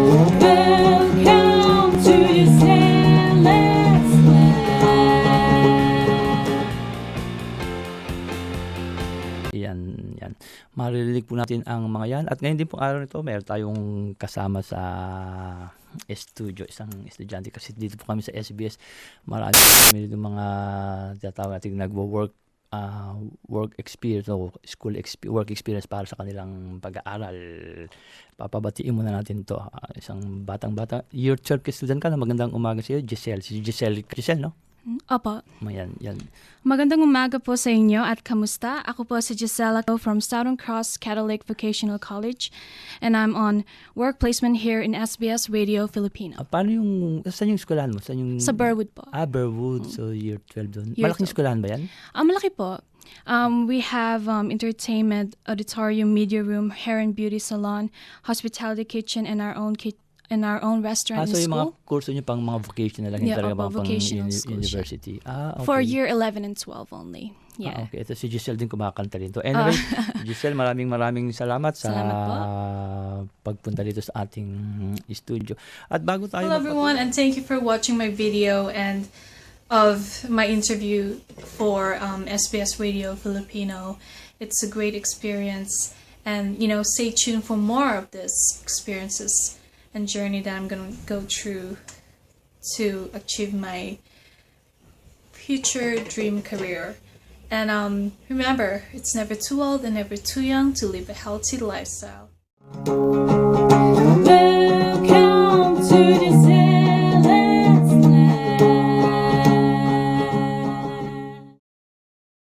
Welcome to Giselle, let's Yan, yan. Maririnig po natin ang mga yan. At ngayon din po araw nito, meron tayong kasama sa studio, isang estudyante. Kasi dito po kami sa SBS, marami kami yung mga tinatawag natin nagwo-work work experience o work experience para sa kanilang pag-aaral. Papabatiin muna natin to. Isang batang-bata. Year 12 student ka na. Magandang umaga sa iyo, Giselle. Si Giselle, no? Opo. Yan, yan. Magandang umaga po sa inyo at kamusta? Ako po si Gisela from Southern Cross Catholic Vocational College and I'm on work placement here in SBS Radio Filipino. Paano saan yung eskwelahan mo? Saan yung... Sa Burwood po. Burwood. So, year 12 doon. Year Malaking 12. eskwelahan ba yan? Malaki po. We have entertainment, auditorium, media room, hair and beauty salon, hospitality kitchen, and our own restaurant So in yung mga school. kurso nyo pang mga vocational lang, hindi Yeah, talaga opo, mga pang vocational school siya. university. Okay. For year 11 and 12 only. Yeah. Okay. Ito si Giselle din kumakanta rin to. Anyway, Giselle, maraming salamat sa Salamat po. pagpunta dito sa ating studio. At bago tayo... Hello everyone, and thank you for watching my video and of my interview for SBS Radio Filipino. It's a great experience, and stay tuned for more of this experiences and journey that I'm going to go through to achieve my future dream career. And remember, it's never too old and never too young to live a healthy lifestyle.